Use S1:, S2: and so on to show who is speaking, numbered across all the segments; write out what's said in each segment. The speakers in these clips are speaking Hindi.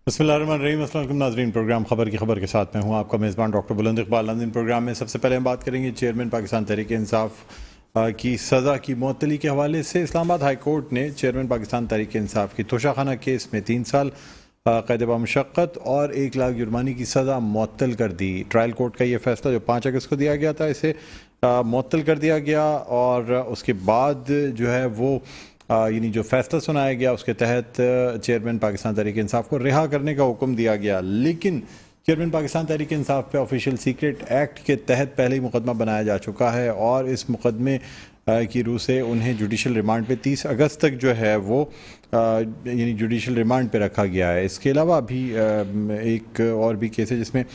S1: बिस्मिल्लाहिर्रहमानिर्रहीम। अस्सलाम वालेकुम नाज़रीन, प्रोग्राम खबर की खबर के साथ मैं हूं आपका मेज़बान डॉक्टर बुलंद इकबाल। नाज़रीन, प्रोग्राम में सबसे पहले हम बात करेंगे चेयरमैन पाकिस्तान तहरीक इंसाफ की सज़ा की मुअत्तली के हवाले से। इस्लामाबाद हाई कोर्ट ने चेयरमैन पाकिस्तान तहरीक इंसाफ की तोशाखाना केस में 3 साल क़ैद बामुशक्क़त और 1 लाख जुर्माने की सज़ा मुअत्तल कर दी। ट्रायल कोर्ट का ये फैसला जो 5 अगस्त को दिया गया था, इसे मुअत्तल कर दिया गया और उसके बाद जो है वो यानी जो फैसला सुनाया गया उसके तहत चेयरमैन पाकिस्तान तहरीक इंसाफ को रिहा करने का हुक्म दिया गया। लेकिन चेयरमैन पाकिस्तान तहरीक इंसाफ पे ऑफिशियल सीक्रेट एक्ट के तहत पहले ही मुकदमा बनाया जा चुका है और इस मुकदमे की रूह से उन्हें जुडिशल रिमांड पे 30 अगस्त तक जो है वो यानी जुडिशल रिमांड पे रखा गया है। इसके अलावा अभी एक और भी केस है जिसमें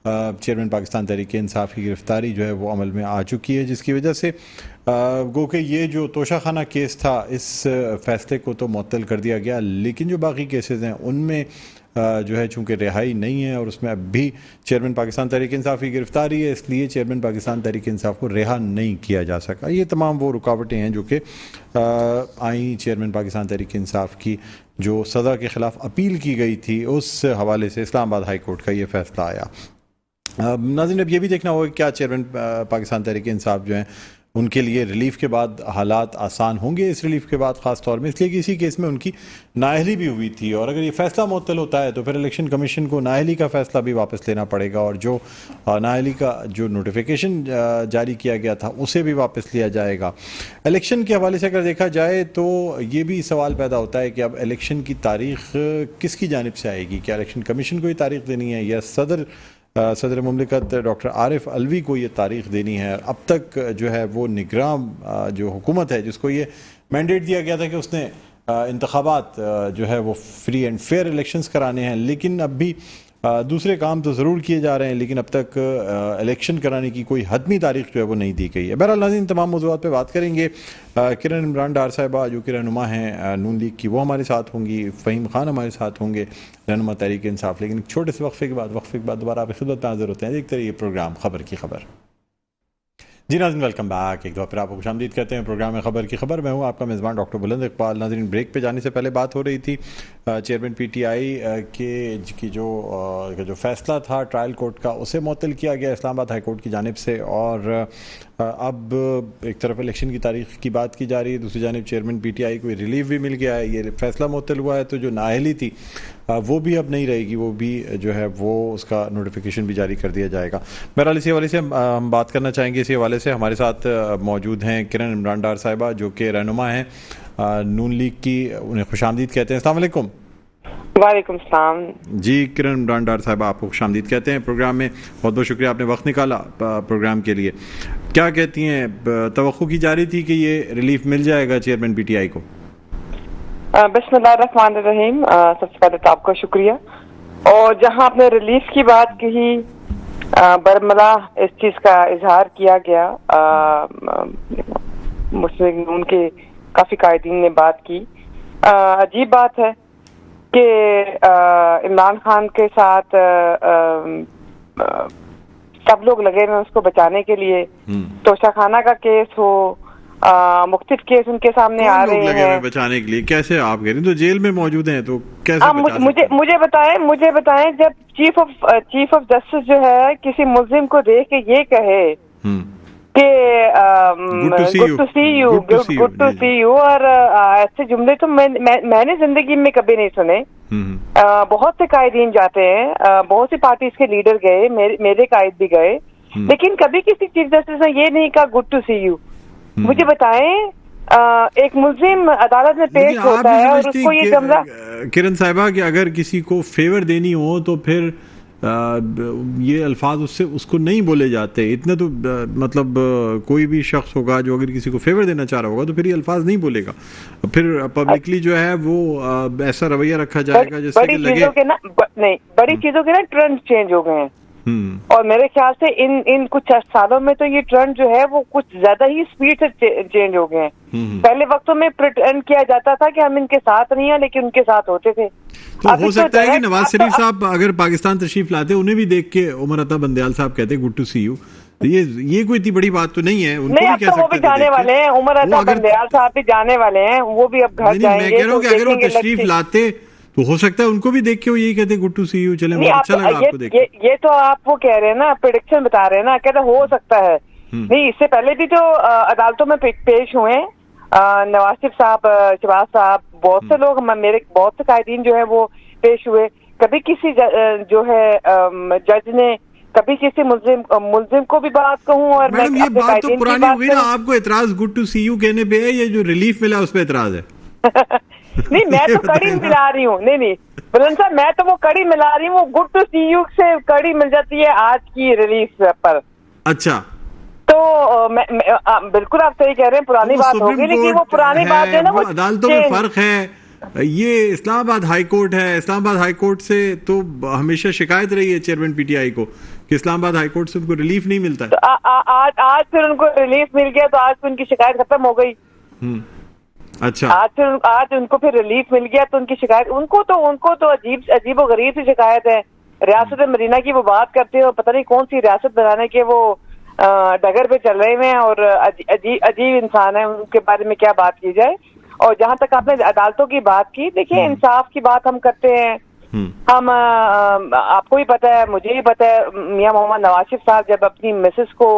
S1: चेयरमैन पाकिस्तान तहरीक इंसाफ की गिरफ्तारी जो है वो अमल में आ चुकी है, जिसकी वजह से गो कि ये जो तोशाखाना केस था इस फैसले को तो मुअत्तल कर दिया गया, लेकिन जो बाकी केसेस हैं उनमें जो है चूँकि रिहाई नहीं है और उसमें अब भी चेयरमैन पाकिस्तान तहरीक इंसाफ की गिरफ्तारी है, इसलिए चेयरमैन पाकिस्तान तहरीक इंसाफ को रिहा नहीं किया जा सका। ये तमाम वो रुकावटें हैं जो कि आई चेयरमैन पाकिस्तान तहरीक इंसाफ की जो सज़ा के ख़िलाफ़ अपील की गई थी, उस हवाले से इस्लामाबाद हाई कोर्ट का ये फैसला आया। नाज़रीन, अब ये भी देखना होगा कि क्या चेयरमैन पाकिस्तान तहरीक इंसाफ जो हैं उनके लिए रिलीफ के बाद हालात आसान होंगे इस रिलीफ के बाद, ख़ास तौर में इसलिए कि इसी केस में उनकी नाअहली भी हुई थी और अगर ये फैसला मुअत्तल होता है तो फिर इलेक्शन कमीशन को नाअहली का फैसला भी वापस लेना पड़ेगा और जो नाअहली का जो नोटिफिकेशन जारी किया गया था उसे भी वापस लिया जाएगा। इलेक्शन के हवाले से अगर देखा जाए तो ये भी सवाल पैदा होता है कि अब इलेक्शन की तारीख किसकी जानिब से आएगी, क्या इलेक्शन कमीशन को ही तारीख देनी है या सदर मुमलिकत डॉक्टर आरिफ अलवी को ये तारीख देनी है। अब तक जो है वो निगरान जो हुकूमत है जिसको ये मैंडेट दिया गया था कि उसने इंतखाबात जो है वो फ्री एंड फेयर इलेक्शंस कराने हैं, लेकिन अब भी दूसरे काम तो ज़रूर किए जा रहे हैं, लेकिन अब तक इलेक्शन कराने की कोई हतमी तारीख जो है वो नहीं दी गई है। बहरहाल नाज़रीन, तमाम मौज़ूआत पे बात करेंगे। किरण इमरान डार साहिबा जो कि रहनुमा हैं नून लीग की, वो हमारे साथ होंगी। फ़हीम खान हमारे साथ होंगे, रहनुमा तहरीक इंसाफ। लेकिन एक छोटे से वक्फे के बाद दोबारा आपकी खिदमत में हाज़िर होते हैं। देखते रहिए प्रोग्राम खबर की खबर। जी नाज़रीन, वेलकम बैक। एक दफ़ा फिर आपको खुशामदीद कहते हैं प्रोग्राम में खबर की खबर। मैं हूँ आपका मेज़बान डॉक्टर बुलंद इकबाल। नाज़रीन, ब्रेक पे जाने से पहले बात हो रही थी चेयरमैन पीटीआई की जो फैसला था ट्रायल कोर्ट का, उसे मुअत्तल किया गया इस्लामाबाद हाई कोर्ट की जानिब से और अब एक तरफ इलेक्शन की तारीख की बात की जा रही है, दूसरी जानिब चेयरमैन पीटीआई को रिलीफ भी मिल गया है। ये फैसला मुअत्तल हुआ है तो जो नाअहली थी वो भी अब नहीं रहेगी, वो भी जो है वो उसका नोटिफिकेशन भी जारी कर दिया जाएगा। बहरहाल इसी हवाले से हम बात करना चाहेंगे। इसी हवाले से हमारे साथ मौजूद हैं किरण इमरान डार साहिबा जो कि रहनुमा हैं नून लीग की, उन्हें खुशामदीद कहते हैं। अस्सलाम वालेकुम।
S2: वालेकुम सलाम
S1: जी किरण इमरान डार साहिबा, आपको खुशामदीद कहते हैं प्रोग्राम में। बहुत बहुत शुक्रिया, आपने वक्त निकाला प्रोग्राम के लिए। क्या कहती हैं, तवक्को की जा रही थी कि ये रिलीफ मिल जाएगा चेयरमैन पीटीआई को?
S2: बिस्मिल्लाहिर्रहमानिर्रहीम। सबसे पहले तो आपका शुक्रिया। और जहां आपने रिलीफ की बात कही, बरमला इस चीज का इजहार किया गया, मुस्लिम नून के काफी कायदीन ने बात की। अजीब बात है कि इमरान खान के साथ सब लोग लगे हुए उसको बचाने के लिए। तोशाखाना का केस हो, मुख्तलिफ केस उनके सामने आ रहे हैं
S1: बचाने के लिए। कैसे आप कह रहे हैं, तो जेल में मौजूद हैं तो कैसे
S2: मुझे बताएं जब चीफ ऑफ जस्टिस जो है किसी मुल्जिम को देख के ये कहे कि गुड टू सी यू और ऐसे जुमले तो मैंने जिंदगी में कभी नहीं सुने। बहुत से कायदीन जाते हैं, बहुत सी पार्टीज के लीडर गए, मेरे कायद भी गए, लेकिन कभी किसी चीफ जस्टिस ने ये नहीं कहा गुड टू सी यू। मुझे बताएं एक मुल्जिम अदालत में पेश होता है और उसको ये जुमला।
S1: किरण साहिबा कि अगर किसी को फेवर देनी हो तो फिर ये अल्फाज उसको नहीं बोले जाते इतने तो मतलब कोई भी शख्स होगा जो अगर किसी को फेवर देना चाह रहा होगा तो फिर ये अल्फाज नहीं बोलेगा, फिर पब्लिकली जो है वो ऐसा रवैया रखा जाएगा जिससे कि लगे
S2: बड़ी चीजों के ना ट्रेंड चेंज हो गए हैं। और मेरे ख्याल से इन कुछ सालों में तो ये ट्रेंड जो है वो कुछ ज्यादा ही स्पीड से चेंज हो गए हैं। पहले वक्तों में प्रिटेंड किया जाता था कि हम इनके साथ नहीं है लेकिन उनके साथ होते थे।
S1: तो हो सकता है कि नवाज शरीफ साहब अगर पाकिस्तान तशरीफ लाते उन्हें भी देख के उमर अता बंदयाल साहब कहते गुड टू सी यू, ये कोई इतनी बड़ी बात तो नहीं है। उनको
S2: नहीं, अब तो वो भी जाने वाले हैं, उमर अता बंदयाल साहब भी जाने वाले हैं, वो भी अब घर जाएंगे।
S1: मैं कह रहा हूँ कि अगर वो तशरीफ लाते तो हो सकता है उनको भी देख के वो यही कहते गुड टू सी यू, चले मुझे अच्छा लगा आपको देख के।
S2: ये तो आप वो कह रहे हैं ना, प्रेडिक्शन बता रहे हैं ना, कहते हो सकता है। नहीं, इससे पहले भी तो अदालतों में पेश हुए नवाज शरीफ साहब, शहबाज साहब, बहुत से लोग, मेरे बहुत से कायदीन जो है वो पेश हुए। कभी किसी जो है जज ने कभी किसी मुल्जिम को भी बात कहूँ, और
S1: मैडम ये बात तो पुरानी हुई ना, आपको एतराज गुड टू सी यू कहने पे है, ये जो रिलीफ मिला उस पर एतराज है?
S2: नहीं, मैं तो कड़ी मिला रही हूँ। नहीं बुलंद साहब, मैं तो वो कड़ी मिला रही हूँ, वो गुड टू सी यू से कड़ी मिल जाती है आज की रिलीफ पर।
S1: अच्छा,
S2: तो बिल्कुल आप सही कह रहे हैं, पुरानी बात होगी, लेकिन वो पुरानी बात है ना, वो
S1: अदालतों में फर्क है। ये इस्लामाबाद हाई कोर्ट है, इस्लामाबाद हाई कोर्ट से तो हमेशा शिकायत रही है चेयरमैन पीटीआई को कि इस्लामाबाद हाई कोर्ट से उनको रिलीफ नहीं मिलता है।
S2: तो आज फिर उनको रिलीफ मिल गया, तो आज फिर उनकी शिकायत खत्म हो गई।
S1: अच्छा,
S2: आज उनको फिर रिलीफ मिल गया, तो उनकी शिकायत, उनको तो अजीब व गरीब सी शिकायत है। रियासत मदीना की वो बात करते हो, पता नहीं कौन सी रियासत बनाने के वो डगर पे चल रहे हैं, और अजीब इंसान है, उनके बारे में क्या बात की जाए। और जहां तक आपने अदालतों की बात की, देखिए इंसाफ की बात हम करते हैं। हम आपको भी पता है, मुझे भी पता है, मियां मोहम्मद नवाज शरीफ साहब जब अपनी मिसेस को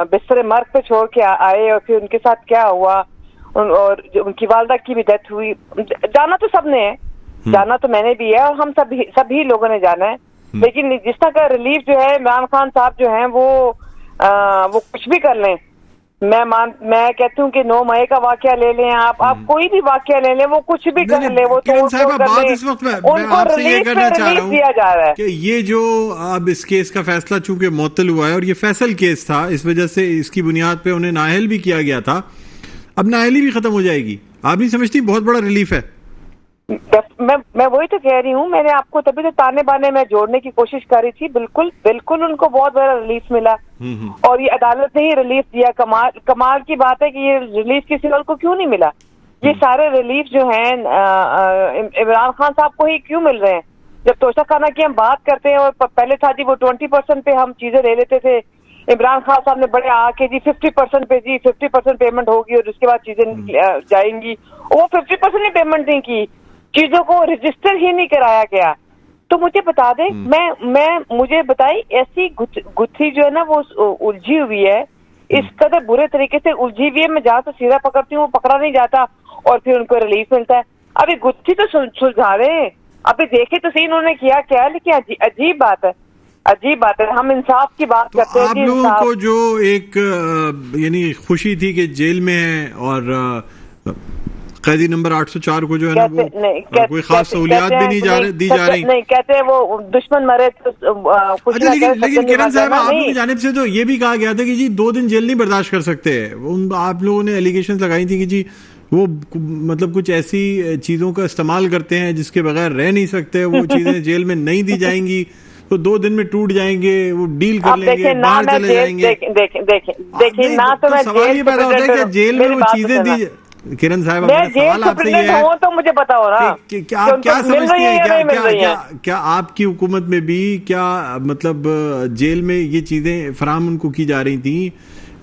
S2: बिस्तर मर्ग पे छोड़ के आए, और फिर उनके साथ क्या हुआ, और उनकी वालदा की भी डेथ हुई, जाना तो सबने है, जाना तो मैंने भी है, और हम सभी लोगों ने जाना है। लेकिन जिस तरह का रिलीफ जो है, इमरान खान साहब जो हैं वो कुछ भी कर लें। मैं कहती हूँ कि 9 मई का वाकया ले लें, आप कोई भी वाकया ले लें, वो कुछ भी कर ले, वो
S1: किरण साहब बात इस वक्त मैं आपसे ये करना चाह रहा हूँ
S2: दिया जा रहा है
S1: कि ये जो अब इस केस का फैसला चूंकि मुअत्तल हुआ है, और ये फैसल केस था, इस वजह से इसकी बुनियाद पे उन्हें नाअहल भी किया गया था, अब नाअहली भी खत्म हो जाएगी, आप नहीं समझती बहुत बड़ा रिलीफ है?
S2: मैं वही तो कह रही हूँ, मैंने आपको तभी तो ताने बाने में जोड़ने की कोशिश करी थी। बिल्कुल उनको बहुत बड़ा रिलीफ मिला, और ये अदालत ने ही रिलीफ दिया। कमाल की बात है कि ये रिलीफ किसी और को क्यों नहीं मिला। ये सारे रिलीफ जो हैं इमरान खान साहब को ही क्यों मिल रहे हैं। जब तोशाखाना की हम बात करते हैं, और पहले था जी वो 20% पे हम चीजें ले लेते थे, इमरान खान साहब ने बड़े आके जी 50% पे जी 50% पेमेंट होगी, और उसके बाद चीजें जाएंगी। वो 50% ही पेमेंट नहीं की, चीजों को रजिस्टर ही नहीं कराया गया। तो मुझे बता दें, मुझे बताई, ऐसी गुत्थी जो है ना वो उलझी हुई है, इस कदर बुरे तरीके से उलझी हुई है, मैं जहाँ से सीधा पकड़ती हूँ वो पकड़ा नहीं जाता, और फिर उनको रिलीफ मिलता है। अभी गुत्थी तो सुलझा रहे, अभी देखे तो सही उन्होंने किया क्या है। लेकिन अजीब बात है, हम इंसाफ की बात करते हैं।
S1: आप लोगों को जो एक यानी खुशी थी कि जेल में है, और कैदी नंबर 804 को जो है ना वो कोई खास सहूलियात भी नहीं दी जा रही, नहीं
S2: कहते वो दुश्मन मरे तो
S1: अच्छा, लेकिन किरण साहब आप लोगों की जानिब से तो ये भी कहा गया था कि जी 2 दिन जेल नहीं बर्दाश्त कर सकते। आप लोगों ने एलिगेशन लगाई थी कि जी वो मतलब कुछ ऐसी चीजों का इस्तेमाल करते हैं जिसके बगैर रह नहीं सकते, वो चीजें जेल में नहीं दी जाएंगी तो 2 दिन में टूट जाएंगे, वो डील कर लेंगे, बाहर चले जाएंगे।
S2: देखिए ना, तो मैं
S1: सवाल ये पैदा होता है कि जेल में वो चीजें दी। किरण साहब, मेरा सवाल आपसे ये है
S2: तो मुझे पता हो रहा
S1: क्या आप क्या समझती हैं, क्या आपकी हुकूमत में भी क्या मतलब जेल में ये चीजें फराहम उनको की जा रही थी,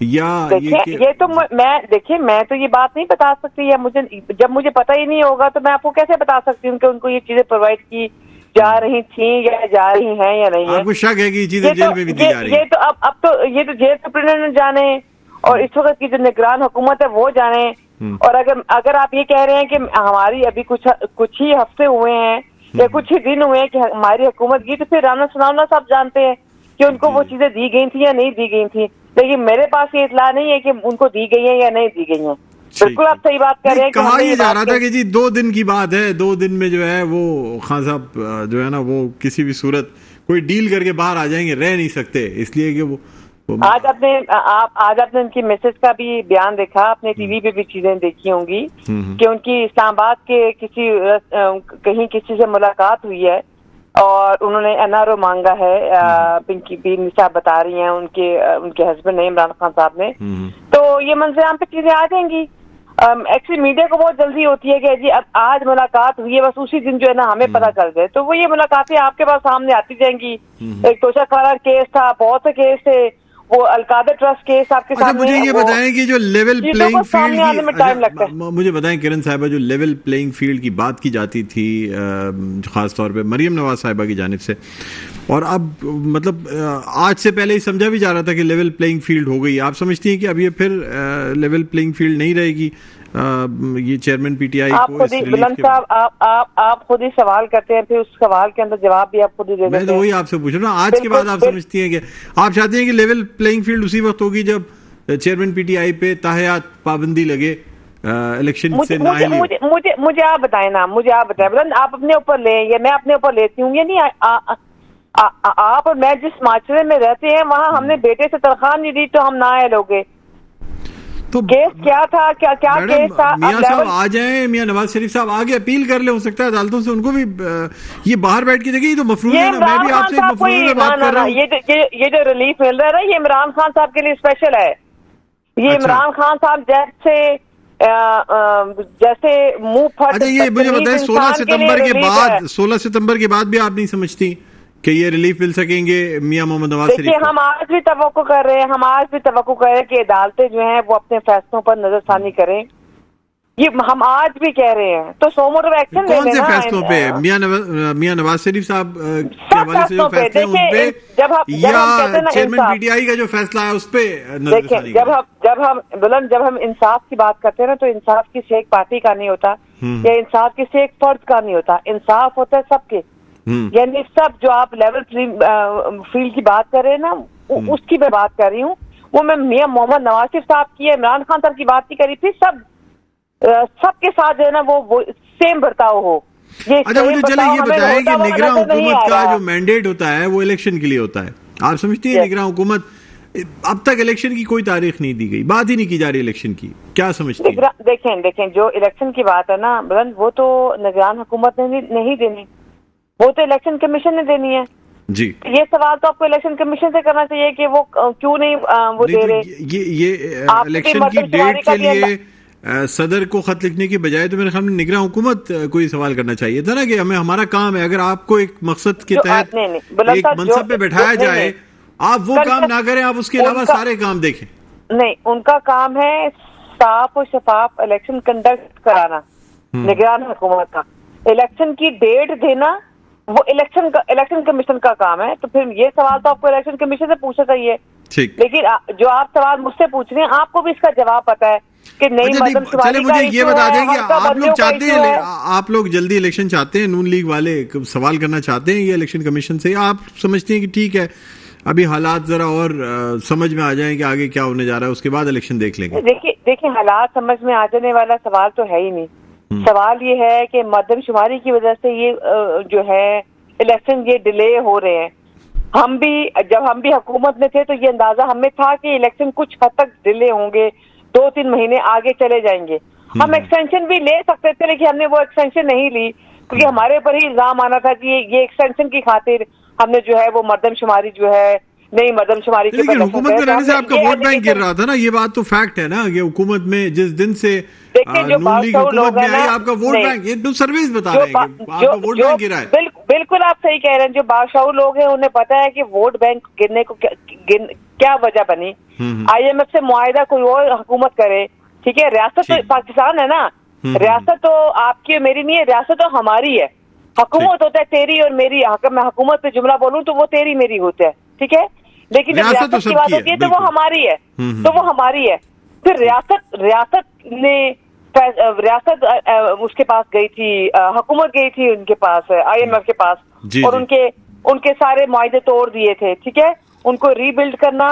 S1: या
S2: ये तो मैं तो ये बात नहीं बता सकती, या जब मुझे पता ही नहीं होगा तो मैं आपको कैसे बता सकती हूँ कि उनको ये चीजें प्रोवाइड की जा रही थी या जा रही हैं या नहीं है।
S1: आपको शक है कि ये चीजें जेल में भी दी जा रही है?
S2: ये तो अब तो ये तो जेल सुप्रीडेंट जाने, और इस वक्त की जो निगरान हुकूमत है वो जाने। और अगर आप ये कह रहे हैं कि हमारी अभी कुछ ही हफ्ते हुए हैं या कुछ ही दिन हुए हैं कि हमारी हुकूमत की, तो फिर राना सुनावना सब जानते हैं कि उनको वो चीजें दी गई थी या नहीं दी गई थी। लेकिन मेरे पास ये इतला नहीं है कि उनको दी गई है या नहीं दी गई है। बिल्कुल आप सही बात कर रहे हैं।
S1: कहा ये जा रहा था कि जी 2 दिन की बात है, 2 दिन में जो है वो खान साहब जो है ना वो किसी भी सूरत कोई डील करके बाहर आ जाएंगे, रह नहीं सकते, इसलिए कि वो
S2: आज आपने उनकी मैसेज का भी बयान देखा, अपने टीवी पे भी चीजें देखी होंगी कि उनकी इस्लामाबाद के कहीं किसी से मुलाकात हुई है और उन्होंने एनआरओ मांगा है। पिंकी बी निशा बता रही हैं, उनके हस्बैंड ने, इमरान खान साहब ने। तो ये मंजर पे चीजें आ जाएंगी। एक्चुअली मीडिया को बहुत जल्दी होती है कि जी अब आज मुलाकात हुई है, बस उसी दिन जो है ना हमें पता चल जाए, तो वो ये मुलाकातें आपके पास सामने आती जाएंगी। एक तोशाखाना केस था, बहुत से केस थे, वो अलकादा ट्रस्ट केस आपके सामने।
S1: मुझे ये बताएं कि जो लेवल प्लेइंग फील्ड
S2: आने में टाइम लगता है।
S1: मुझे बताएं किरण साहिबा, जो लेवल प्लेइंग फील्ड की बात की जाती थी खास तौर पे मरियम नवाज साहिबा की जानिब से, और अब मतलब आज से पहले ही समझा भी जा रहा था कि लेवल प्लेइंग फील्ड हो गई। आप समझती हैं कि अब ये फिर लेवल प्लेइंग फील्ड नहीं रहेगी? ये चेयरमैन पीटीआई
S2: आप खुद ही बुलंद साहब आप खुद ही सवाल करते हैं, फिर उस सवाल के अंदर जवाब भी आप खुद ही दे देते हैं।
S1: मैं तो वही आपसे पूछ रहा हूँ, आज के बाद आप समझती हैं कि आप चाहती हैं कि लेवल प्लेइंग फील्ड उसी वक्त होगी जब चेयरमैन पीटीआई पे ताहयात पाबंदी लगे इलेक्शन से ना?
S2: मुझे आप बताएं ना, मुझे आप बताएं बुलंद, आप अपने ऊपर लें या मैं अपने ऊपर लेती हूँ, ये नहीं आप और मैं जिस माशरे में रहते हैं वहाँ हमने बेटे से तनख्वाह नहीं दी तो हम ना आए लोगे। तो केस क्या था, क्या केस था?
S1: मियां साहब आ जाएं, मियां नवाज शरीफ साहब आगे अपील कर ले, हो सकता है अदालतों से उनको भी ये बाहर बैठ के देखिए। ये तो मफरूज है ना, मैं भी आपसे मफरूज में बात कर रहा हूँ।
S2: ये जो रिलीफ मिल रहा है ना, ये इमरान खान साहब के लिए स्पेशल है। ये इमरान खान साहब जैसे मुंह फट।
S1: अच्छा ये मुझे बताएं, 16 सितंबर के बाद भी आप नहीं समझती कि ये रिलीफ मिल सकेंगे मियां मोहम्मद नवाज शरीफ?
S2: देखिए हम आज भी तवक्को कर रहे हैं, कि अदालतें जो हैं वो अपने फैसलों पर नजरसानी करें। ये हम आज भी कह रहे हैं, तो सोमोटो एक्शन ले लेना।
S1: कौन से फैसलों पे? मियां नवाज शरीफ साहब के हवाले से जो फैसले हैं उन पे, या चेयरमैन पीटीआई का जो फैसला है उस पे नजरसानी?
S2: जब हम इंसाफ की बात करते हैं ना, तो इंसाफ किसी एक पार्टी का नहीं होता, या इंसाफ किसी एक फर्द का नहीं होता, इंसाफ होता है सबके। यानी सब जो आप लेवल फील्ड की बात कर रहे हैं ना, उसकी मैं बात कर रही हूँ। वो मैं मियां मोहम्मद नवाज शरीफ साहब की, इमरान खान साहब की बात नहीं करी थी। सबके साथ जो है ना वो सेम बर्ताव हो।
S1: अच्छा मुझे चलिए ये बताएं कि निगरान हुकूमत का जो मैंडेट होता है वो इलेक्शन के लिए होता है। आप समझती हैं निगरान हुकूमत, अब तक इलेक्शन की कोई तारीख नहीं दी गई, बात ही नहीं की जा रही इलेक्शन की, क्या समझती हैं?
S2: देखें जो इलेक्शन की बात है ना बुलंद, वो तो निगरान हुकूमत ने नहीं देनी, वो तो इलेक्शन कमीशन ने देनी है
S1: जी।
S2: ये सवाल तो आपको इलेक्शन कमीशन से करना चाहिए कि वो क्यों नहीं वो दे रहे।
S1: ये इलेक्शन की डेट के लिए सदर को खत लिखने की बजाय तो मेरे ख्याल में निगरान हुकूमत को ही सवाल करना चाहिए था ना, कि हमारा काम है, अगर आपको एक मकसद के तहत एक मनसब पे बैठाया जाए, आप वो काम ना करें, आप उसके अलावा सारे काम देखें।
S2: नहीं, उनका काम है साफ और शफाफ इलेक्शन कंडक्ट कराना, निगरान हुकूमत का। इलेक्शन की डेट देना वो इलेक्शन कमीशन का काम है। तो फिर ये सवाल तो आपको इलेक्शन कमीशन से पूछना चाहिए। लेकिन जो आप सवाल मुझसे पूछ रहे हैं, आपको भी इसका जवाब पता है कि नहीं।
S1: चलिए मुझे ये बता दें कि आप लोग चाहते हैं, आप लोग जल्दी इलेक्शन चाहते हैं, नून लीग वाले सवाल करना चाहते हैं ये इलेक्शन कमीशन से, आप समझते हैं कि ठीक है अभी हालात जरा और समझ में आ जाएं कि आगे क्या होने जा रहा है, उसके बाद इलेक्शन देख लेंगे?
S2: देखिए हालात समझ में आ जाने वाला सवाल तो है ही नहीं। सवाल ये है कि मर्दमशुमारी की वजह से ये जो है इलेक्शन ये डिले हो रहे हैं। जब हम भी हुकूमत में थे तो ये अंदाजा हमें था कि इलेक्शन कुछ हद तक डिले होंगे, 2-3 महीने आगे चले जाएंगे। हम एक्सटेंशन भी ले सकते थे, लेकिन हमने वो एक्सटेंशन नहीं ली, क्योंकि हमारे ऊपर ही इल्जाम आना था कि ये एक्सटेंशन की खातिर हमने जो है वो मर्दमशुमारी जो है नहीं मर्दमशुमारी की।
S1: लेकिन हुकूमत में रहने से आपका वोट बैंक गिर रहा था ना, ये बात तो फैक्ट है ना, ये हुकूमत में जिस दिन से नून लीग हुकूमत में आई, आपका वोट बैंक, ये तो सर्विस बता रहे हैं कि आपका वोट बैंक गिरा है।
S2: बिल्कुल आप सही कह रहे हैं। जो बादशाह लोग हैं उन्हें पता है कि वोट बैंक गिरने को क्या वजह बनी। IMF से मुआहिदा कोई और हुकूमत करे, ठीक है, रियासत तो पाकिस्तान है ना, रियासत तो आपकी और मेरी नहीं है, रियासत तो हमारी है। हुकूमत होता है तेरी और मेरी, मैं हुकूमत पे जुमला बोलूं तो वो तेरी मेरी होता है, ठीक है, लेकिन जब रियासत की बात होती है तो वो हमारी है, फिर रियासत उसके पास गई थी, हुकूमत गई थी उनके पास, IMF के पास, और उनके सारे मुआहदे तोड़ दिए थे, ठीक है। उनको रीबिल्ड करना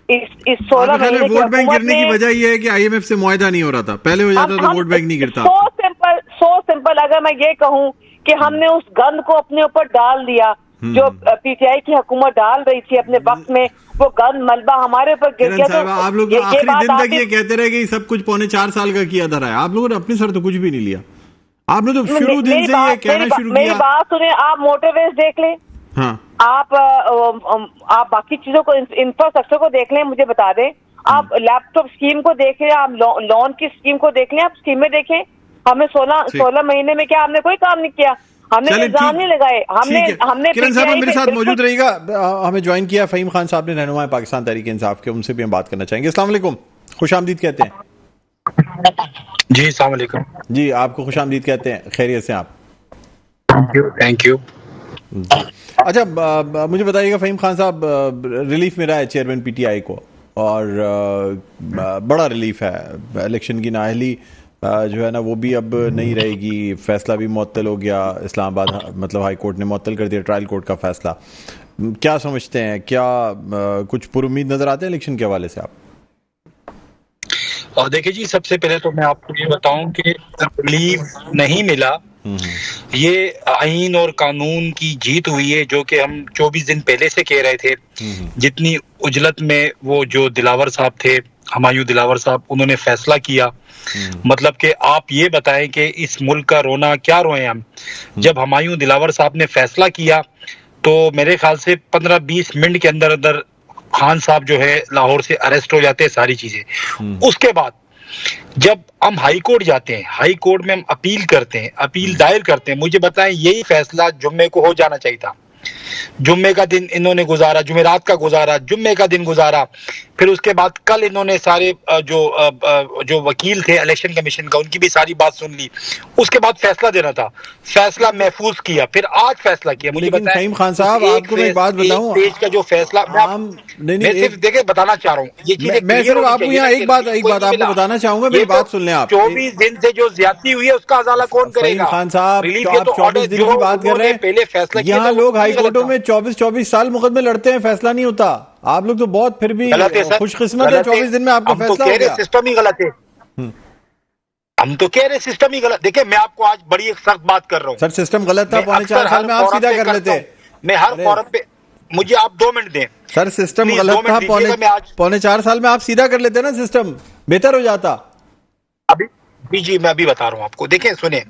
S2: इस 16 महीने
S1: वोट बैंक गिरने की वजह ये है कि IMF से मुआहदा नहीं हो रहा था, पहले हो जाता तो वोट बैंक नहीं गिरता।
S2: सो सिंपल अगर मैं ये कहूँ कि हमने उस गंद को अपने ऊपर डाल दिया जो PTI की हुकूमत डाल रही थी अपने वक्त में, वो गंद मलबा हमारे ऊपर गिर गया। तो
S1: आप लोग आखिरी दिन तक ये कहते रहे कि सब कुछ 4.25 साल का किया धरा है, आप लोगों ने अपने सर तो कुछ भी नहीं लिया। आपने तो शुरू दिन से ये कहना शुरू किया।
S2: मेरी बात सुने, आप मोटरवेज देख लें,
S1: हाँ,
S2: आप बाकी चीजों को, इंफ्रास्ट्रक्चर को देख लें, मुझे बता दें, आप लैपटॉप स्कीम को देख लें, आप लोन की स्कीम को देख लें, आप स्कीमें देखें। हमें 16 महीने में क्या हमने कोई काम नहीं किया। हमने इल्जाम नहीं लगाए, हमने
S1: किरण साहब मेरे साथ मौजूद रहिएगा। हमें ज्वाइन किया फ़हीम खान साहब ने, रहनुमा पाकिस्तान तहरीक इंसाफ के, उनसे भी हम बात करना चाहेंगे। अस्सलाम वालेकुम, खुशामदीद कहते हैं।
S3: जी अस्सलाम वालेकुम।
S1: जी आपको खुशामदीद कहते हैं, खैरियत से आप?
S3: Thank you.
S1: अच्छा मुझे बताइएगा फ़हीम खान साहब, रिलीफ मिला है चेयरमैन पीटीआई को और बड़ा रिलीफ है। इलेक्शन की नाअहली जो है ना वो भी अब नहीं रहेगी, फैसला भी मुअत्तल हो गया, इस्लामाबाद मतलब हाई कोर्ट ने मुअत्तल कर दिया ट्रायल कोर्ट का फैसला। क्या समझते हैं, क्या कुछ पुरुम्मीद नजर आते हैं इलेक्शन के हवाले से आप?
S3: और देखिए जी, सबसे पहले तो मैं आपको ये बताऊं कि रिलीफ नहीं मिला, ये आईन और कानून की जीत हुई है, जो कि हम 24 दिन पहले से कह रहे थे। जितनी उजलत में वो जो दिलावर साहब थे, हुमायूं दिलावर साहब, उन्होंने फैसला किया, मतलब कि आप ये बताएं कि इस मुल्क का रोना क्या रोए हम। जब हुमायूं दिलावर साहब ने फैसला किया तो मेरे ख्याल से 15-20 मिनट के अंदर अंदर खान साहब जो है लाहौर से अरेस्ट हो जाते हैं, सारी चीजें। उसके बाद जब हम हाई कोर्ट जाते हैं, हाई कोर्ट में हम अपील करते हैं, अपील दायर करते हैं, मुझे बताएं यही फैसला जुम्मे को हो जाना चाहिए था। जुम्मे का दिन इन्होंने गुजारा, जुमेरात का गुजारा, जुम्मे का दिन गुजारा, फिर उसके बाद कल इन्होंने सारे जो वकील थे इलेक्शन कमीशन का, उनकी भी सारी बात सुन ली, उसके बाद फैसला देना था, फैसला महफूज किया, फिर आज फैसला किया। मुझे बताएं
S1: फ़हीम खान साहब, आपको मैं एक बात बताऊं,
S3: पेज का जो फैसला मैं सिर्फ देखिए बताना चाह रहा हूँ, ये चीजें
S1: मैं सिर्फ आपको यहाँ एक बात आपको बताना चाहूंगा, मेरी बात सुन लें आप।
S3: 24 दिन से जो ज्यादती हुई है उसका अजाला कौन करेगा?
S1: खान साहब, आप 24 दिन की बात कर रहे हैं,
S3: पहले फैसला किया,
S1: यहाँ लोग हाई कोर्टों में 24 साल मुकदमे लड़ते हैं, फैसला नहीं होता। आप लोग तो बहुत फिर भी खुशकिस्मत है, 24 दिन में आपका फैसला हो गया।
S3: सिस्टम ही गलत है, हम तो कह रहे सिस्टम ही गलत। देखिए मैं आपको आज बड़ी एक सख्त बात कर रहा हूँ।
S1: सर सिस्टम गलत था, 4.5 साल में आप सीधा कर लेते।
S3: मैं हर फोरम पे, मुझे आप 2 मिनट दें
S1: सर, सिस्टम गलत था, 4.5 साल में आप सीधा कर लेते ना, सिस्टम बेहतर हो जाता।
S3: जी मैं अभी बता रहा हूं आपको, देखें सुने,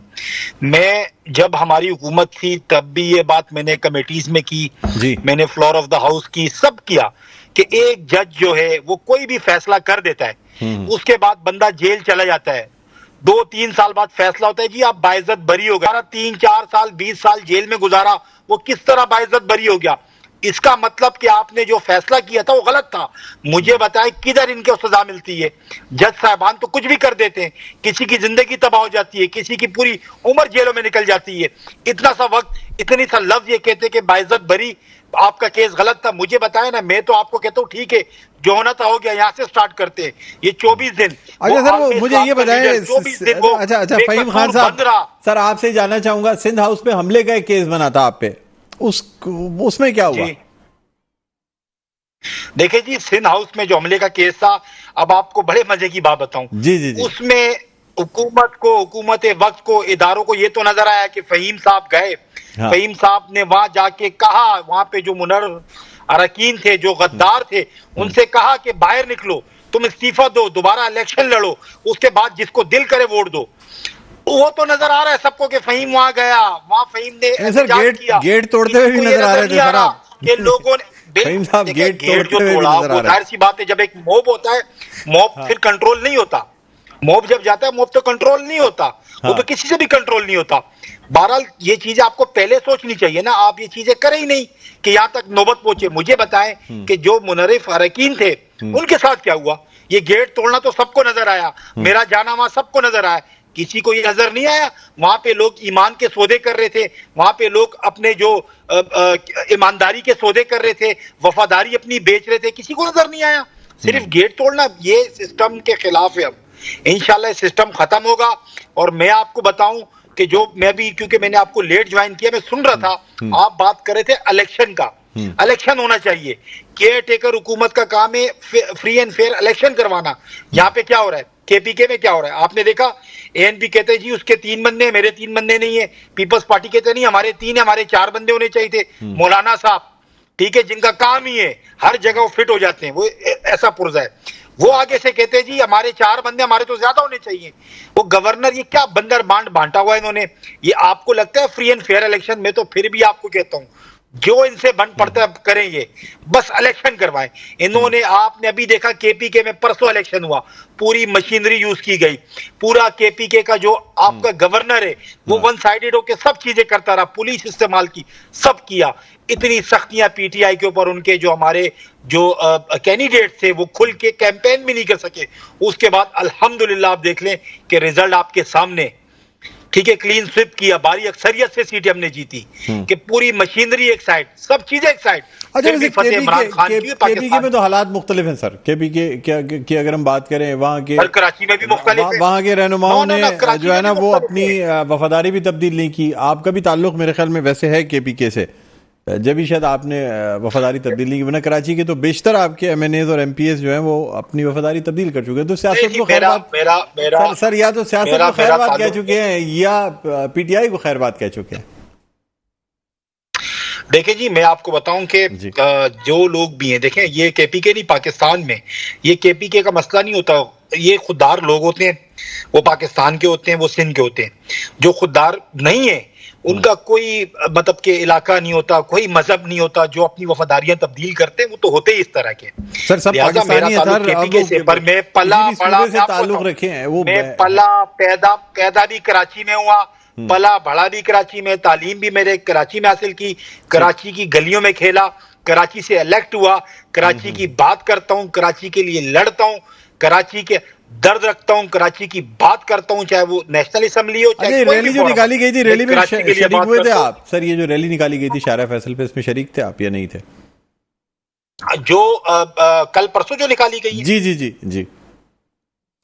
S3: मैं जब हमारी हुकूमत थी तब भी ये बात मैंने कमेटीज में की, मैंने फ्लोर ऑफ द हाउस की, सब किया कि एक जज जो है वो कोई भी फैसला कर देता है, उसके बाद बंदा जेल चला जाता है, 2-3 साल बाद फैसला होता है जी आप बाइज्जत बरी हो गया। 3-4 साल 20 साल जेल में गुजारा, वो किस तरह बाइज्जत बरी हो गया? इसका मतलब कि आपने जो फैसला किया था वो गलत था। मुझे बताएं किधर इनको सजा मिलती है? जज साहबान तो कुछ भी कर देते हैं, किसी की जिंदगी तबाह हो जाती है, किसी की पूरी उम्र जेलों में निकल जाती है। इतना सा वक्त, इतनी सा लफ्ज ये कहते कि बाइज्जत बरी, आपका केस गलत था। मुझे बताएं ना, मैं तो आपको कहता हूँ ठीक है, जो होना था हो गया, यहाँ से स्टार्ट करते हैं। ये 24 दिन,
S1: अच्छा सर वो मुझे ये बताएं, अच्छा फ़हीम खान साहब, सर आपसे जानना चाहूंगा, सिंध हाउस पे हमले का एक केस बना था आप पे, उसमें क्या हुआ?
S3: देखिए जी, सिंध हाउस में जो हमले का केस था, अब आपको बड़े मजे की बात बताऊं,
S1: जी।
S3: उसमें हुकूमत वक्त को, इदारों को ये तो नजर आया कि फ़हीम साहब गए, फ़हीम साहब ने वहां जाके कहा, वहां पे जो मुनर अरकीन थे, जो गद्दार थे, उनसे कहा कि बाहर निकलो, तुम इस्तीफा दो, दोबारा इलेक्शन लड़ो, उसके बाद जिसको दिल करे वोट दो। वो तो नजर आ रहा है सबको कि फ़हीम वहां गया, वहां फ़हीम ने
S1: गेट तोड़ते हुए भी नजर आ रहे थे सर आप,
S3: कि लोगों ने
S1: फ़हीम साहब गेट तोड़ते हुए
S3: तोड़ा। वो जाहिर सी बात है, जब एक मॉब होता है, मॉब फिर कंट्रोल नहीं होता। मॉब जब जाता है, मॉब तो कंट्रोल नहीं होता, वो तो किसी से भी कंट्रोल नहीं होता। बहरहाल ये चीजें आपको पहले सोचनी चाहिए ना, आप ये चीजें करें ही नहीं कि यहाँ तक नौबत पहुंचे। मुझे बताएं कि जो मुनरिफ अरकीन थे उनके साथ क्या हुआ? ये गेट तोड़ना तो सबको नजर आया, मेरा जाना वहां सबको नजर आया, किसी को ये नजर नहीं आया वहां पे लोग ईमान के सौदे कर रहे थे, वहां पे लोग अपने जो ईमानदारी के सौदे कर रहे थे, वफादारी अपनी बेच रहे थे, किसी को नजर नहीं आया। सिर्फ गेट तोड़ना, ये सिस्टम के खिलाफ है। अब इंशाल्लाह सिस्टम खत्म होगा। और मैं आपको बताऊं कि जो मैं भी, क्योंकि मैंने आपको लेट ज्वाइन किया, मैं सुन रहा था, आप बात कर रहे थे इलेक्शन का, इलेक्शन होना चाहिए, केयर टेकर हुकूमत का काम है फ्री एंड फेयर इलेक्शन करवाना। यहाँ पे क्या हो रहा है? केपीके में क्या हो रहा है? आपने देखा, एएनपी कहते हैं जी उसके 3 बंदे हैं, मेरे 3 बंदे नहीं है। पीपल्स पार्टी कहते नहीं हमारे 3 है, हमारे 4 बंदे होने चाहिए थे। मौलाना साहब, ठीक है, जिनका काम ही है हर जगह वो फिट हो जाते हैं, वो ऐसा पुर्जा है, वो आगे से कहते हैं जी हमारे 4 बंदे, हमारे तो ज्यादा होने चाहिए। वो गवर्नर, ये क्या बंदर बांट बांटा हुआ है इन्होंने? ये आपको लगता है फ्री एंड फेयर इलेक्शन? मैं तो फिर भी आपको कहता हूं जो इनसे बन पड़ता करें, ये बस इलेक्शन करवाएं। इन्होंने, आपने अभी देखा केपीके में परसों इलेक्शन हुआ, पूरी मशीनरी यूज की गई, पूरा केपीके का जो आपका गवर्नर है वो वन साइडेड होकर सब चीजें करता रहा, पुलिस इस्तेमाल की, सब किया। इतनी सख्तियां पीटीआई के ऊपर, उनके जो हमारे जो कैंडिडेट थे वो खुल के कैंपेन भी नहीं कर सके। उसके बाद अल्हम्दुलिल्लाह आप देख लें कि रिजल्ट आपके सामने, ठीक है, क्लीन स्विप किया, भारी अक्सरियत से सीटें हमने जीती, कि पूरी मशीनरी एक साइड, सब चीजें एक साइड।
S1: अच्छा, केपीके में तो हालात मुख्तलिफ हैं सर। केपीके की अगर हम बात करें, वहाँ के
S3: कराची में भी मुख्तलिफ है,
S1: वहाँ के रहनुमाओं ने जो है ना वो अपनी वफादारी भी तब्दील नहीं की। आपका भी ताल्लुक मेरे ख्याल में वैसे है केपीके से, जब भी शायद आपने वफादारी तब्दील नहीं की, वरना कराची के तो बेशतर आपके एमएनएज और एमपीएस जो हैं वो अपनी वफादारी तब्दील कर चुके हैं। तो सियासत को खैर बात सर, या तो सियासत को खैर बात कह चुके हैं या पीटीआई को खैर बात कह चुके हैं।
S3: देखिए जी, मैं आपको बताऊं कि जो लोग भी हैं, देखें ये केपीके नहीं, पाकिस्तान में ये केपीके का मसला नहीं होता, ये खुददार लोग होते हैं, वो पाकिस्तान के होते हैं, वो सिंध के होते हैं। जो खुददार नहीं है उनका कोई मतलब के इलाका नहीं होता, कोई मजहब नहीं होता, जो अपनी वफादारियां तब्दील करते हैं वो तो होते ही इस तरह के।
S1: सर सब पाकिस्तानी है सर,
S3: केपीके से, पर मैं पला बड़ा
S1: से ताल्लुक रखे हैं, वो
S3: मैं पला पैदा भी कराची में हुआ, पला बड़ा भी कराची में, तालीम भी मेरे कराची में हासिल की, कराची की गलियों में खेला, कराची से इलेक्ट हुआ, कराची की बात करता हूँ, कराची के लिए लड़ता हूँ, कराची के दर्द रखता हूँ, कराची की बात करता हूँ, चाहे वो नेशनल असेंबली हो, चाहे
S1: रैली जो निकाली गई थी, रैली में शरीक हुए थे आप सर? ये जो रैली निकाली गई थी शारा फैसल पे, इसमें शरीक थे आप या नहीं थे?
S3: जो कल परसों जो निकाली गई,
S1: जी जी जी जी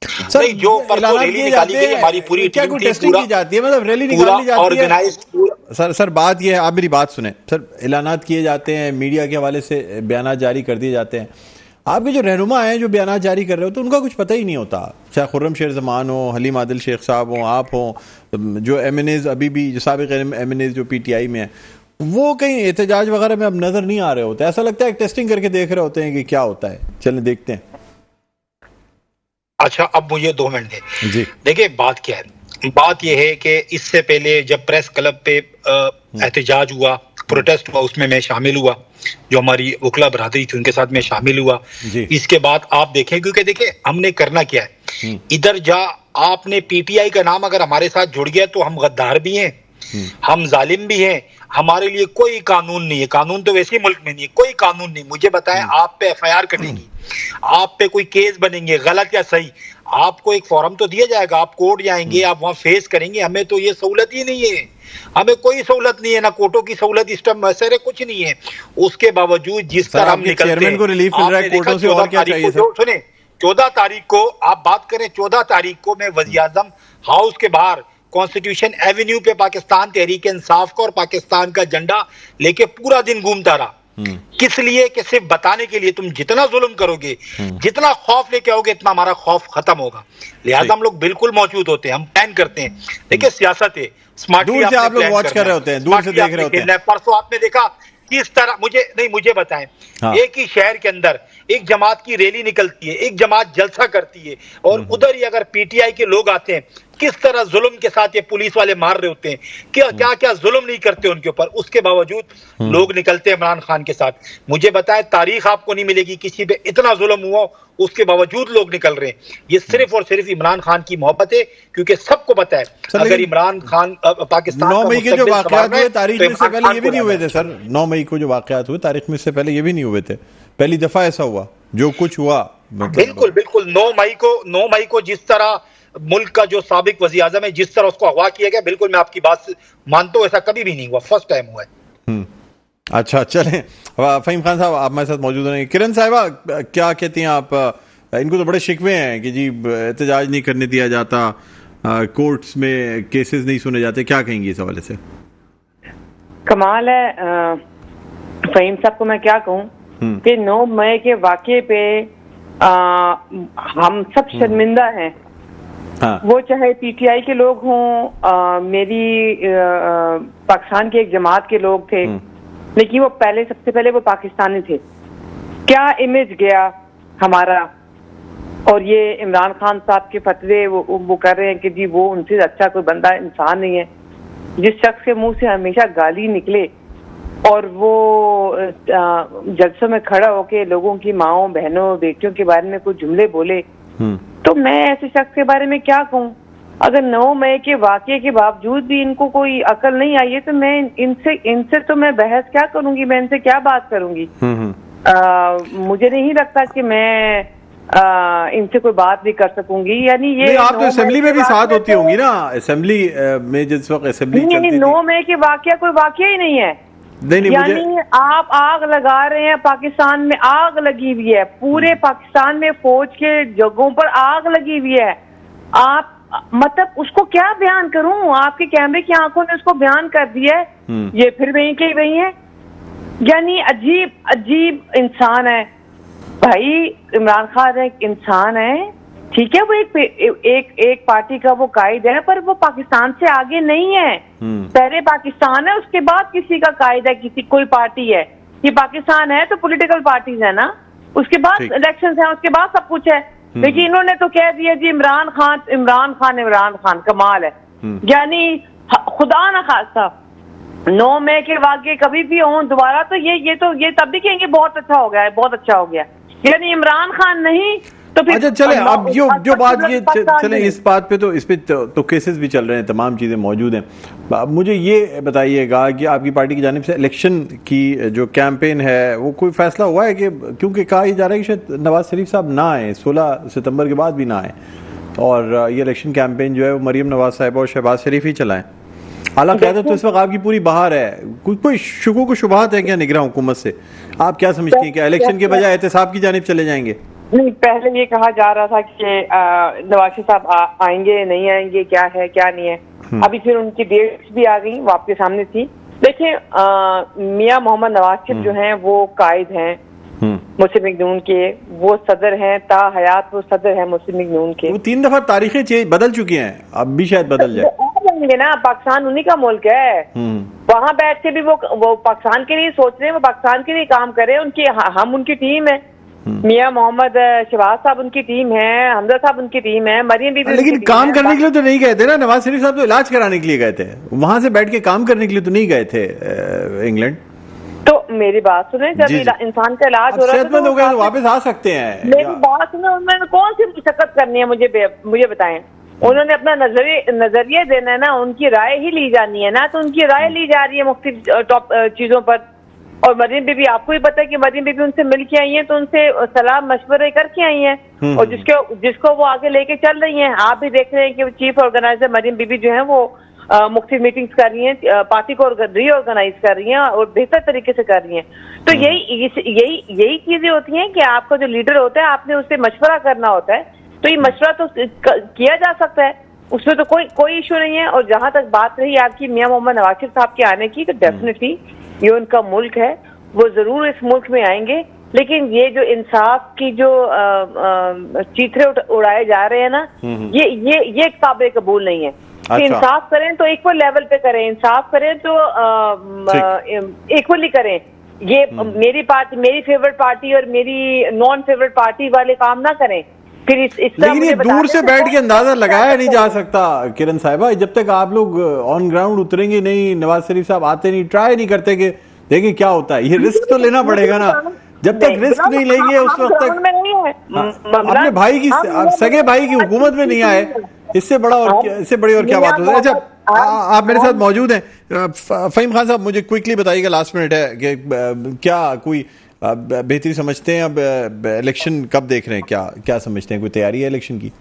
S3: सर, नहीं, जो परसों रैली निकाली गई हमारी पूरी
S1: क्या कोई टेस्टिंग की जाती है, मतलब रैली निकाली जाती है? सर बात ये है, आप मेरी बात सुने सर, ऐलानात किए जाते हैं, मीडिया के हवाले से बयान जारी कर दिए जाते हैं, आपके जो रहनुमा हैं जो बयान जारी कर रहे हो तो उनका कुछ पता ही नहीं होता, चाहे खुर्रम शेर जमान हो, हलीम आदिल शेख साहब हो, आप हो, जो एमएनएज अभी भी जो साबिक एमएनएज जो पीटीआई में है, वो कहीं एहतजाज वगैरह में अब नजर नहीं आ रहे होते। ऐसा लगता है टेस्टिंग करके देख रहे होते हैं कि क्या होता है, चलें देखते हैं।
S3: अच्छा, अब मुझे 2 मिनट दें
S1: जी।
S3: देखिए बात क्या है, बात यह है कि इससे पहले जब प्रेस क्लब पे एहतजाज हुआ, प्रोटेस्ट हुआ, उसमें मैं शामिल हुआ, जो हमारी वकला बरादरी थी उनके साथ मैं शामिल हुआ। इसके बाद आप देखें, क्योंकि देखिए हमने करना क्या है, इधर जा आपने पीटीआई का नाम अगर हमारे साथ जुड़ गया तो हम गद्दार भी हैं, हम जालिम भी हैं, हमारे लिए कोई कानून नहीं है, कानून तो वैसे ही मुल्क में नहीं है, कोई कानून नहीं। मुझे बताएं, आप पे एफआईआर कटेगी, आप पे कोई केस बनेंगे, गलत या सही, आपको एक फॉर्म तो दिया जाएगा, आप कोर्ट जाएंगे, आप वहां फेस करेंगे। हमें तो ये सहूलत ही नहीं है, हमें कोई सहूलत नहीं है, ना कोर्टों की सहूलत, इस टाइम मैसेरे कुछ नहीं है। उसके बावजूद जिस तरह हम निकलते हैं,
S1: को रिलीफ मिल रहा है कोर्टों से, और क्या चाहिए सर?
S3: सुने, 14 तारीख को आप बात करें, 14 तारीख को मैं वज़ीर आज़म हाउस के बाहर कॉन्स्टिट्यूशन एवेन्यू पे पाकिस्तान तहरीक इंसाफ का और पाकिस्तान का झंडा लेके पूरा दिन घूमता रहा। किस लिए? कि सिर्फ बताने के लिए, तुम जितना जुल्म करोगे, जितना खौफ लेके आओगे, इतना हमारा खौफ खत्म होगा। लिहाजा हम लोग बिल्कुल मौजूद होते हैं, हम प्लान करते हैं। देखिए सियासत है, स्मार्टली
S1: दूर से आप लोग वॉच कर रहे होते हैं, दूर से देख रहे होते हैं।
S3: परसों आपने देखा किस तरह, मुझे बताएं, एक ही शहर के अंदर एक जमात की रैली निकलती है, एक जमात जलसा करती है, और उधर ही अगर पीटीआई के लोग आते हैं, किस तरह जुल्म के साथ ये पुलिस वाले मार रहे होते हैं, क्या क्या जुल्म नहीं करते उनके ऊपर, उसके बावजूद लोग निकलते हैं इमरान खान के साथ। मुझे बताएं, तारीख आपको नहीं मिलेगी किसी पे इतना जुल्म हुआ, उसके बावजूद लोग निकल रहे हैं। ये सिर्फ और सिर्फ इमरान खान की मोहब्बत है, क्योंकि सबको पता है अगर इमरान खान पाकिस्तान
S1: 9 मई के जो वाकयात हुए तारीख में से पहले ये भी नहीं हुए थे सर, 9 मई को जो वाकयात हुए तारीख में से पहले ये भी नहीं हुए थे, पहली दफा ऐसा हुआ जो कुछ हुआ।
S3: बिल्कुल बिल्कुल, 9 मई को जिस तरह मुल्क का जो साबिक वज़ीर आज़म है, जिस तरह उसको अगवा किया गया, बिल्कुल मैं आपकी बात मानता हूं, ऐसा कभी भी नहीं हुआ, फर्स्ट टाइम हुआ है।
S1: अच्छा, चलें, फहीम खान साहब आप हमारे साथ मौजूद हैं। किरण साहिबा, क्या कहती हैं आप? इनको तो बड़े शिकवे हैं कि जी एहतजाज नहीं करने दिया जाता, कोर्ट्स में केसेस नहीं सुने जाते, क्या कहेंगी इस हवाले से?
S2: कमाल है फहीम साहब को मैं क्या कहूँ कि 9 मई के वाक़े पे हम सब शर्मिंदा हैं। हाँ। वो चाहे पीटीआई के लोग हों, मेरी पाकिस्तान के एक जमात के लोग थे, लेकिन वो सबसे पहले वो पाकिस्तानी थे। क्या इमेज गया हमारा, और ये इमरान खान साहब के फतवे वो कर रहे हैं कि जी वो उनसे अच्छा कोई बंदा इंसान नहीं है। जिस शख्स के मुंह से हमेशा गाली निकले और वो जलसों में खड़ा होके लोगों की माओं, बहनों, बेटियों के बारे में कुछ जुमले बोले, तो मैं ऐसे शख्स के बारे में क्या कहूँ? अगर 9 मई के वाकये के बावजूद भी इनको कोई अकल नहीं आई है, तो मैं इनसे तो मैं बहस क्या करूंगी, मैं इनसे क्या बात करूंगी? मुझे नहीं लगता कि मैं इनसे कोई बात भी कर सकूंगी। यानी ये
S1: आप तो असेंबली में भी साथ होती होंगी ना, असेंबली में जिस वक्त असेंबली चलती थी।
S2: 9 मई के वाकया कोई वाकया ही नहीं है।
S1: नहीं,
S2: यानी आप आग लगा रहे हैं, पाकिस्तान में आग लगी हुई है, पूरे पाकिस्तान में फौज के जगहों पर आग लगी हुई है। आप मतलब उसको क्या बयान करूं? आपके कैमरे की आंखों ने उसको बयान कर दिया है, ये फिर वहीं के वहीं है। यानी अजीब अजीब इंसान है भाई। इमरान खान एक इंसान है, ठीक है, वो एक पार्टी का वो कायद है, पर वो पाकिस्तान से आगे नहीं है। पहले पाकिस्तान है, उसके बाद किसी का कायद है, किसी कोई पार्टी है। ये पाकिस्तान है तो पॉलिटिकल पार्टीज है ना, उसके बाद इलेक्शंस हैं, उसके बाद सब कुछ है। लेकिन इन्होंने तो कह दिया जी इमरान खान कमाल है। यानी खुदा ना खासा 9 मई के वाकये कभी भी हो दोबारा, तो ये तब भी कहेंगे बहुत अच्छा हो गया है, बहुत अच्छा हो गया। यानी इमरान खान नहीं तो फिर
S1: अच्छा चले, अब जो बात ये चले इस बात पे, तो इस पे तो केसेस भी चल रहे हैं, तमाम चीजें मौजूद हैं। मुझे ये बताइएगा कि आपकी पार्टी की जानिब से इलेक्शन की जो कैंपेन है वो कोई फैसला हुआ है? कि क्योंकि कहा जा रहा है कि शायद नवाज शरीफ साहब ना आए, 16 सितंबर के बाद भी ना आए, और ये इलेक्शन कैंपेन जो है वो मरीम नवाज साहिबा और शहबाज शरीफ ही चलाएं। हालांकि तो इस वक्त आपकी पूरी बहार है, कोई शुगो को शुबहत है क्या निगरान हुकूमत से? आप क्या समझती हैं कि इलेक्शन के बजाय एहतसाब की जानिब चले जाएंगे?
S2: नहीं, पहले ये कहा जा रहा था कि नवाज शरीफ साहब आएंगे नहीं आएंगे, क्या है क्या नहीं है। अभी फिर उनकी डेट्स भी आ गई, वो आपके सामने थी। देखिए, मियां मोहम्मद नवाज शरीफ जो हैं वो कायद हैं मुस्लिम लीग नून के, वो सदर हैं, ता हयात वो सदर हैं मुस्लिम लीग नून के।
S1: वो 3 दफा तारीखें चेंज बदल चुकी हैं, अब भी शायद बदल जाए
S2: ना। पाकिस्तान उन्हीं का मुल्क है, वहां बैठ के भी वो पाकिस्तान के लिए सोच रहे हैं, वो पाकिस्तान के लिए काम कर रहे हैं। उनकी हम उनकी टीम है, मियां मोहम्मद शहबाज साहब उनकी टीम है, हमजा साहब उनकी टीम है, मरियम बीबी।
S1: लेकिन काम करने के लिए तो नहीं गए थे ना, नवाज शरीफ साहब तो इलाज कराने के लिए गए थे, वहां से बैठ के काम करने के लिए तो नहीं गए थे इंग्लैंड।
S2: तो मेरी बात सुने, जब इंसान का इलाज हो रहा है
S1: तो वापस आ सकते हैं।
S2: मेरी बात सुने, उन्होंने कौन सी मुशक्कत करनी है? मुझे बताएं। उन्होंने अपना नजरिया देना है ना, उनकी राय ही ली जानी है ना, तो उनकी राय ली जा रही है मुख्तलिफ टॉप चीजों पर। और मरीम बीबी, आपको ही पता है कि मरीम बीबी उनसे मिल के आई हैं, तो उनसे सलाह मशवरे करके आई हैं, और जिसको वो आगे लेके चल रही हैं। आप भी देख रहे हैं कि चीफ ऑर्गेनाइजर मरीम बीबी जो है वो मुख्तलिफ मीटिंग्स कर रही हैं, पार्टी को रीऑर्गेनाइज कर रही हैं और बेहतर तरीके से कर रही हैं। तो यही चीजें होती हैं कि आपका जो लीडर होता है, आपने उससे मशवरा करना होता है। तो ये मशवरा तो किया जा सकता है, उसमें तो कोई इशू नहीं है। और जहां तक बात रही आपकी मियां मोहम्मद नवाज शरीफ साहब के आने की, तो डेफिनेटली ये उनका मुल्क है, वो जरूर इस मुल्क में आएंगे। लेकिन ये जो इंसाफ की जो चीथरे उड़ाए जा रहे हैं ना, ये काबिल कबूल नहीं है। कि इंसाफ करें तो इक्वल लेवल पे करें, इंसाफ करें तो इक्वली करें। ये मेरी पार्टी, मेरी फेवरेट पार्टी और मेरी नॉन फेवरेट पार्टी वाले काम ना करें। फिर
S1: लेकिन ये दूर से बैठ के अंदाजा लगाया नहीं जा सकता किरण साहिबा, जब तक आप लोग ऑन ग्राउंड उतरेंगे नहीं, नवाज शरीफ साहब आते नहीं, ट्राई नहीं करते कि देखिए क्या होता है। ये रिस्क तो लेना पड़ेगा ना, जब तक रिस्क नहीं लेंगे उस वक्त तक। अपने भाई की, सगे भाई की हुकूमत में नहीं आए, इससे बड़ी और क्या बात होती है। अच्छा, आप मेरे साथ मौजूद हैं। फहीम खान साहब, मुझे क्विकली बताइएगा, लास्ट मिनट है, कि क्या कोई बेहतरी समझते हैं? अब इलेक्शन कब देख रहे हैं, क्या समझते हैं, कोई तैयारी है इलेक्शन की?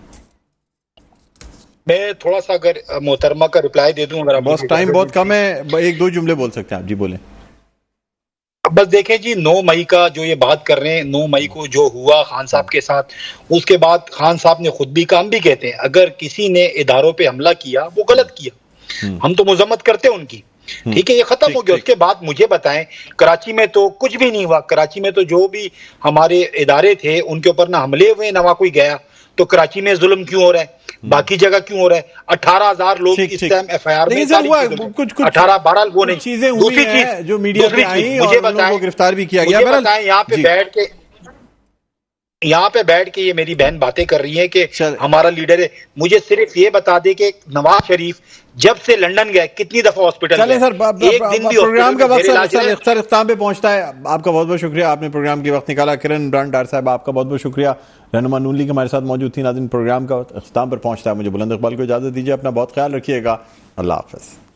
S3: मैं थोड़ा सा अगर मोहतरमा का रिप्लाई दे दूं, अगर
S1: बस टाइम बहुत कम है, 1-2 जुमले बोल सकते हैं आप। जी बोले।
S3: बस देखें जी, 9 मई का जो ये बात कर रहे हैं, 9 मई को जो हुआ खान साहब के साथ, उसके बाद खान साहब ने खुद भी काम भी कहते हैं, अगर किसी ने इदारों पे हमला किया वो गलत किया, हम तो मुजम्मत करते हैं उनकी, ठीक है, ये खत्म हो गया। उसके बाद मुझे बताएं, कराची में तो कुछ भी नहीं हुआ। कराची में तो जो भी हमारे इदारे थे उनके ऊपर ना हमले हुए ना वहां कोई गया, तो कराची में जुल्म क्यों हो रहा है, बाकी जगह क्यों हो रहा है? 18,000 लोग इस टाइम FIR में, 18-12 वो नहीं,
S1: चीजें दूसरी चीज जो मीडिया पे आई,
S3: मुझे बताएं,
S1: गिरफ्तार भी किया गया।
S3: बताएं यहाँ पे बैठ के यहाँ पे बैठ के ये मेरी बहन बातें कर रही है कि
S1: चल।
S3: हमारा लीडर है। मुझे सिर्फ ये बता दे कि नवाज शरीफ जब से लंदन गए कितनी दफा हॉस्पिटल
S1: चले सर,
S3: एक दिन भी
S1: प्रोग्राम का वक्त
S3: हॉस्पिटल
S1: सर इख्तिताम पे पहुंचता है। आपका बहुत बहुत शुक्रिया, आपने प्रोग्राम की वक्त निकाला। किरण इमरान डार साहब, आपका बहुत बहुत शुक्रिया, रहनुमा नून लीग हमारे साथ मौजूद थी। नाज़रीन, प्रोग्राम का इख्तिताम पर पहुंचता है, मुझे बुलंद इकबाल को इजाजत दीजिए, अपना बहुत ख्याल रखिएगा, अल्लाह हाफ़िज़।